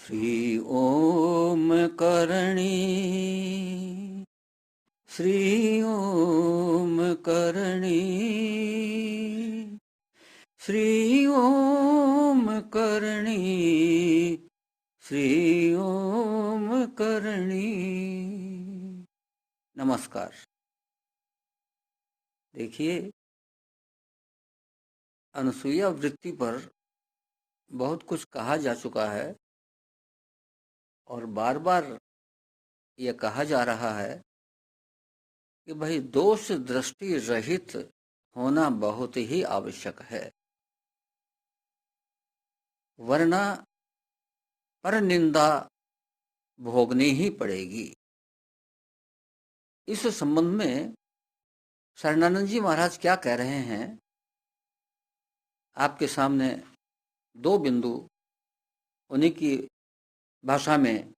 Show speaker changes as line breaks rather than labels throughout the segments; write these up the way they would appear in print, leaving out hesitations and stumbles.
श्री ओम करणी, श्री ओम करणी, श्री ओम करणी, श्री ओम करणी। नमस्कार। देखिए, अनसुईया वृत्ति पर बहुत कुछ कहा जा चुका है और बार बार यह कहा जा रहा है कि भाई दोष दृष्टि रहित होना बहुत ही आवश्यक है, वरना पर निंदा भोगनी ही पड़ेगी। इस संबंध में शरणानंद जी महाराज क्या कह रहे हैं, आपके सामने दो बिंदु उन्हीं की भाषा में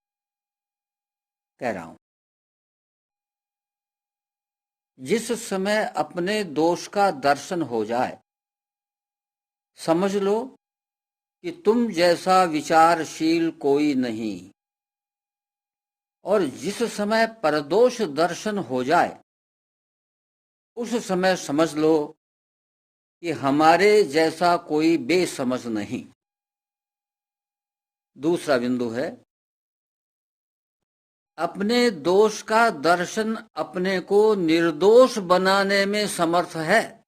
कह रहा हूं। जिस समय अपने दोष का दर्शन हो जाए, समझ लो कि तुम जैसा विचारशील कोई नहीं, और जिस समय परदोष दर्शन हो जाए, उस समय समझ लो कि हमारे जैसा कोई बेसमझ नहीं। दूसरा बिंदु है, अपने दोष का दर्शन अपने को निर्दोष बनाने में समर्थ है,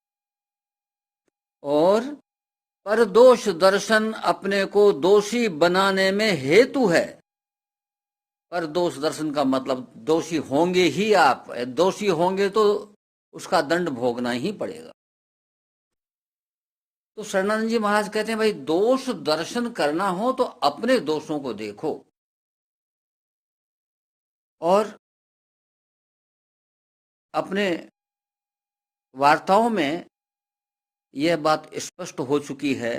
और परदोष दर्शन अपने को दोषी बनाने में हेतु है। परदोष दर्शन का मतलब दोषी होंगे ही आप, दोषी होंगे तो उसका दंड भोगना ही पड़ेगा। तो शरणानंद जी महाराज कहते हैं भाई, दोष दर्शन करना हो तो अपने दोषों को देखो, और अपने वार्ताओं में यह बात स्पष्ट हो चुकी है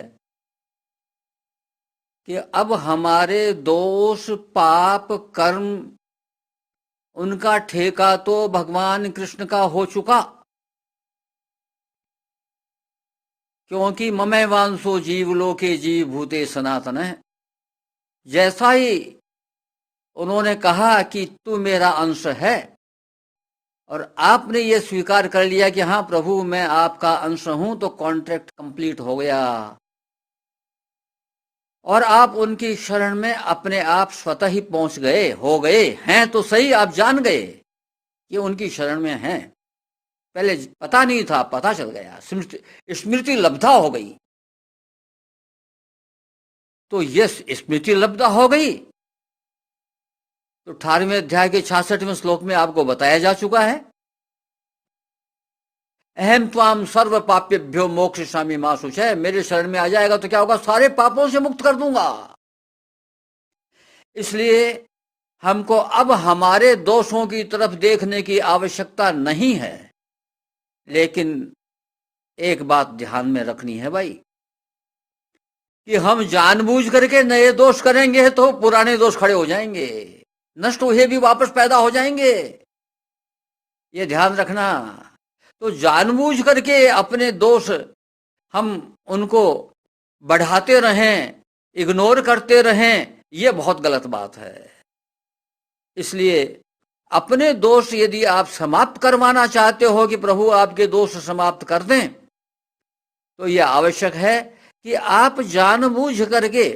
कि अब हमारे दोष पाप कर्म उनका ठेका तो भगवान कृष्ण का हो चुका, क्योंकि ममै वांसो जीवलोके जीव भूते सनातन है। जैसा ही उन्होंने कहा कि तू मेरा अंश है, और आपने ये स्वीकार कर लिया कि हाँ प्रभु मैं आपका अंश हूं, तो कॉन्ट्रैक्ट कंप्लीट हो गया, और आप उनकी शरण में अपने आप स्वतः ही पहुंच गए, हो गए हैं तो सही, आप जान गए कि उनकी शरण में हैं। पहले पता नहीं था, पता चल गया, स्मृति लब्धा हो गई। तो ये स्मृति लब्धा हो गई तो 18वें अध्याय के 66वें श्लोक में आपको बताया जा चुका है, अहम त्वाम सर्व पाप्यभ्यो मोक्षयिष्यामि मा शुचः। मेरे शरण में आ जाएगा तो क्या होगा, सारे पापों से मुक्त कर दूंगा। इसलिए हमको अब हमारे दोषों की तरफ देखने की आवश्यकता नहीं है, लेकिन एक बात ध्यान में रखनी है भाई, कि हम जानबूझ करके नए दोष करेंगे तो पुराने दोष खड़े हो जाएंगे, नष्ट हुए भी वापस पैदा हो जाएंगे, ये ध्यान रखना। तो जानबूझ करके अपने दोष हम उनको बढ़ाते रहें, इग्नोर करते रहें, ये बहुत गलत बात है। इसलिए अपने दोष यदि आप समाप्त करवाना चाहते हो कि प्रभु आपके दोष समाप्त कर दें, तो यह आवश्यक है कि आप जानबूझ करके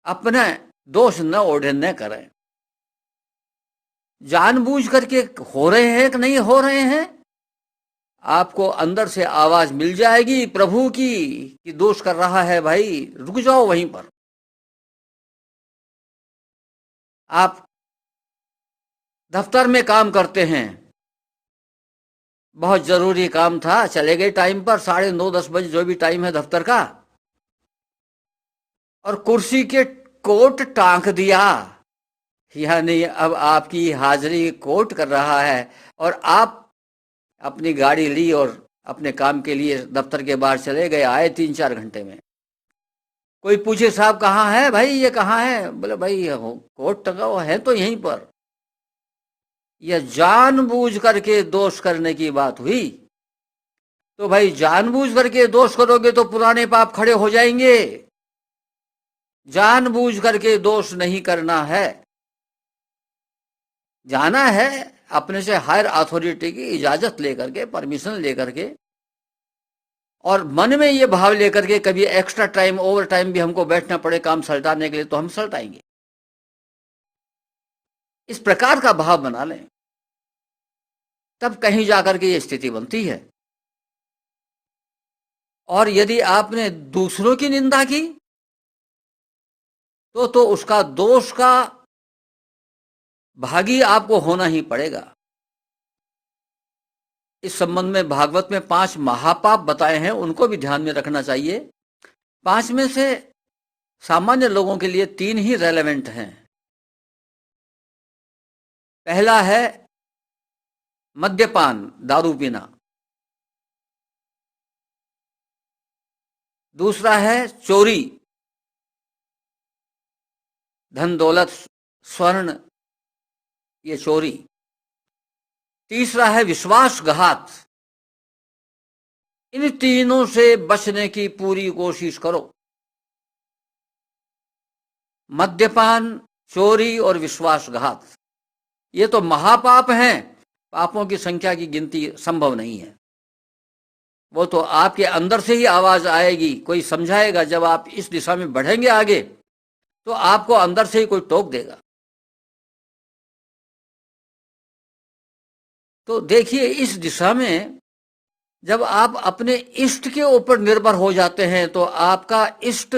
अपने दोष न ओढ़ने करें। जानबूझ करके हो रहे हैं कि नहीं हो रहे हैं, आपको अंदर से आवाज मिल जाएगी प्रभु की कि दोष कर रहा है भाई, रुक जाओ वहीं पर। आप दफ्तर में काम करते हैं, बहुत जरूरी काम था, चले गए टाइम पर, 9:30-10 बजे जो भी टाइम है दफ्तर का, और कुर्सी के कोट टांक दिया, यानी अब आपकी हाजिरी कोट कर रहा है, और आप अपनी गाड़ी ली और अपने काम के लिए दफ्तर के बाहर चले गए, आए 3-4 घंटे में। कोई पूछे साहब कहाँ है भाई, ये कहाँ है, बोले भाई कोट टंगा हुआ है तो यहीं पर। यह जानबूझ करके दोष करने की बात हुई। तो भाई जानबूझ करके दोष करोगे तो पुराने पाप खड़े हो जाएंगे, जानबूझ करके दोष नहीं करना है। जाना है अपने से हायर अथॉरिटी की इजाजत लेकर के, परमिशन लेकर के, और मन में ये भाव लेकर के कभी एक्स्ट्रा टाइम, ओवर टाइम भी हमको बैठना पड़े काम सल्टाने के लिए तो हम सल्टाएंगे। इस प्रकार का भाव बना लें, तब कहीं जाकर के ये स्थिति बनती है। और यदि आपने दूसरों की निंदा की तो उसका दोष का भागी आपको होना ही पड़ेगा। इस संबंध में भागवत में 5 महापाप बताए हैं, उनको भी ध्यान में रखना चाहिए। 5 में से सामान्य लोगों के लिए 3 ही रेलेवेंट हैं। पहला है मद्यपान, दारू पीना। दूसरा है चोरी, धन दौलत स्वर्ण, ये चोरी। तीसरा है विश्वासघात। इन तीनों से बचने की पूरी कोशिश करो। मद्यपान, चोरी और विश्वासघात, ये तो महापाप हैं। पापों की संख्या की गिनती संभव नहीं है। वो तो आपके अंदर से ही आवाज आएगी, कोई समझाएगा। जब आप इस दिशा में बढ़ेंगे आगे तो आपको अंदर से ही कोई टोक देगा। तो देखिए, इस दिशा में जब आप अपने इष्ट के ऊपर निर्भर हो जाते हैं तो आपका इष्ट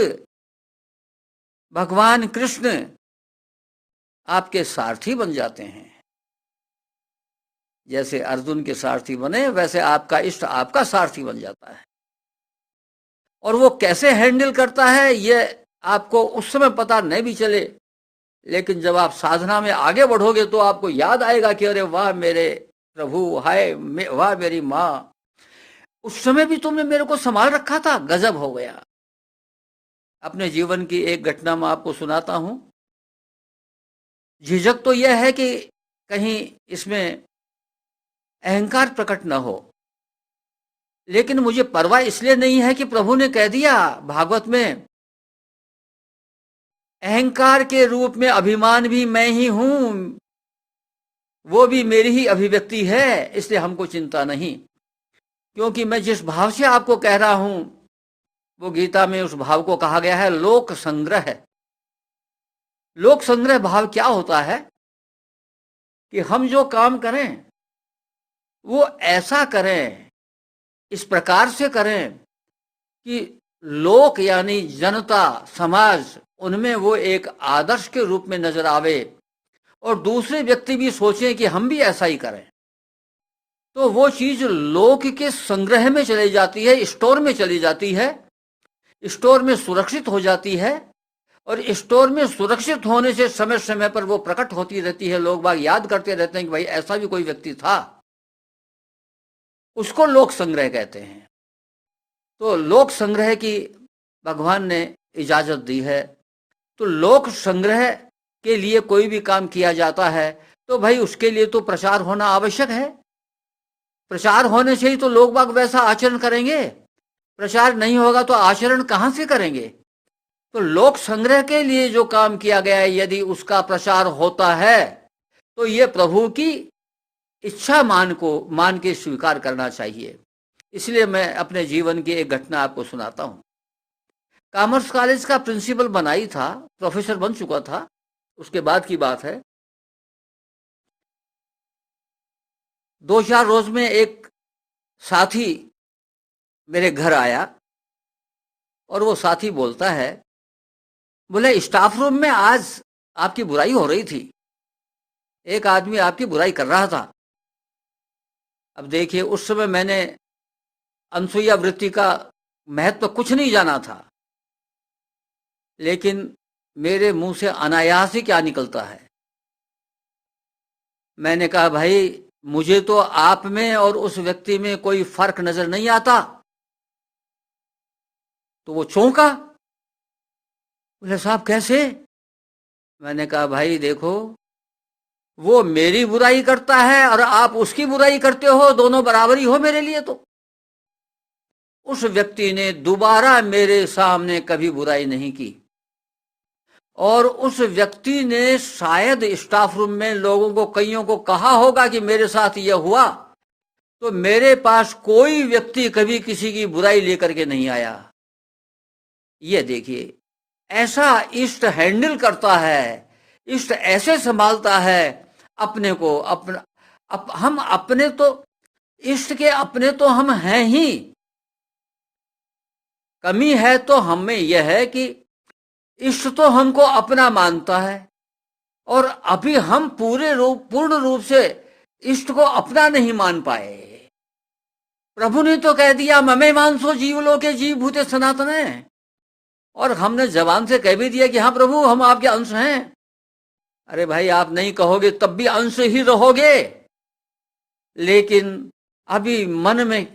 भगवान कृष्ण आपके सारथी बन जाते हैं। जैसे अर्जुन के सारथी बने, वैसे आपका इष्ट आपका सारथी बन जाता है। और वो कैसे हैंडल करता है ये आपको उस समय पता नहीं भी चले, लेकिन जब आप साधना में आगे बढ़ोगे तो आपको याद आएगा कि अरे वाह मेरे प्रभु, हाय वाह मेरी माँ, उस समय भी तुमने मेरे को संभाल रखा था, गजब हो गया। अपने जीवन की एक घटना मैं आपको सुनाता हूं। झिझक तो यह है कि कहीं इसमें अहंकार प्रकट न हो, लेकिन मुझे परवाह इसलिए नहीं है कि प्रभु ने कह दिया भागवत में, अहंकार के रूप में अभिमान भी मैं ही हूं, वो भी मेरी ही अभिव्यक्ति है, इसलिए हमको चिंता नहीं। क्योंकि मैं जिस भाव से आपको कह रहा हूं वो गीता में उस भाव को कहा गया है लोक संग्रह। लोक संग्रह भाव क्या होता है कि हम जो काम करें वो ऐसा करें, इस प्रकार से करें कि लोक यानी जनता, समाज, उनमें वो एक आदर्श के रूप में नजर आवे और दूसरे व्यक्ति भी सोचें कि हम भी ऐसा ही करें। तो वो चीज लोक के संग्रह में चली जाती है, स्टोर में चली जाती है, स्टोर में सुरक्षित हो जाती है। और स्टोर में सुरक्षित होने से समय समय पर वो प्रकट होती रहती है। लोग बाग याद करते रहते हैं कि भाई ऐसा भी कोई व्यक्ति था, उसको लोक संग्रह कहते हैं। तो लोक संग्रह की भगवान ने इजाजत दी है। तो लोक संग्रह के लिए कोई भी काम किया जाता है तो भाई उसके लिए तो प्रचार होना आवश्यक है। प्रचार होने से ही तो लोग बाग वैसा आचरण करेंगे। प्रचार नहीं होगा तो आचरण कहां से करेंगे। तो लोक संग्रह के लिए जो काम किया गया है, यदि उसका प्रचार होता है तो ये प्रभु की इच्छा मान के स्वीकार करना चाहिए। इसलिए मैं अपने जीवन की एक घटना आपको सुनाता हूं। कॉमर्स कॉलेज का प्रिंसिपल बना ही था, प्रोफेसर बन चुका था, उसके बाद की बात है। 2-4 रोज में एक साथी मेरे घर आया और वो साथी बोलता है, बोले स्टाफ रूम में आज आपकी बुराई हो रही थी, एक आदमी आपकी बुराई कर रहा था। अब देखिए, उस समय मैंने अनसुईया वृत्ति का महत्व कुछ नहीं जाना था, लेकिन मेरे मुंह से अनायास ही क्या निकलता है। मैंने कहा भाई मुझे तो आप में और उस व्यक्ति में कोई फर्क नजर नहीं आता। तो वो चौंका, बोले साहब कैसे। मैंने कहा भाई देखो, वो मेरी बुराई करता है और आप उसकी बुराई करते हो, दोनों बराबरी हो मेरे लिए। तो उस व्यक्ति ने दोबारा मेरे सामने कभी बुराई नहीं की। और उस व्यक्ति ने शायद स्टाफ रूम में लोगों को, कईयों को कहा होगा कि मेरे साथ यह हुआ, तो मेरे पास कोई व्यक्ति कभी किसी की बुराई लेकर के नहीं आया। ये देखिए, ऐसा इष्ट हैंडल करता है, इष्ट ऐसे संभालता है अपने को। हम अपने तो इष्ट के अपने तो हम हैं ही। कमी है तो हमें यह है कि इष्ट तो हमको अपना मानता है, और अभी हम पूर्ण रूप से इष्ट को अपना नहीं मान पाए। प्रभु ने तो कह दिया ममे मानसो जीवलोके जीव भूते सनातन है, और हमने जबान से कह भी दिया कि हाँ प्रभु हम आपके अंश हैं। अरे भाई, आप नहीं कहोगे तब भी अंश ही रहोगे, लेकिन अभी मन में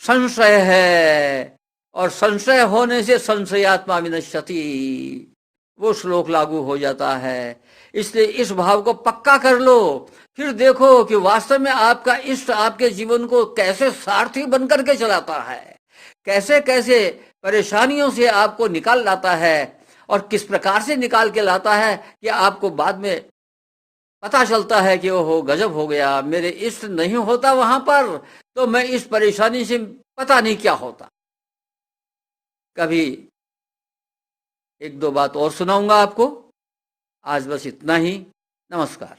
संशय है, और संशय होने से संशयात्मा विनश्यति, वो श्लोक लागू हो जाता है। इसलिए इस भाव को पक्का कर लो, फिर देखो कि वास्तव में आपका इष्ट आपके जीवन को कैसे सारथी बनकर के चलाता है, कैसे कैसे परेशानियों से आपको निकाल लाता है, और किस प्रकार से निकाल के लाता है कि आपको बाद में पता चलता है कि ओहो गजब हो गया, मेरे इष्ट नहीं होता वहां पर तो मैं इस परेशानी से पता नहीं क्या होता। कभी एक दो बात और सुनाऊंगा आपको। आज बस इतना ही। नमस्कार।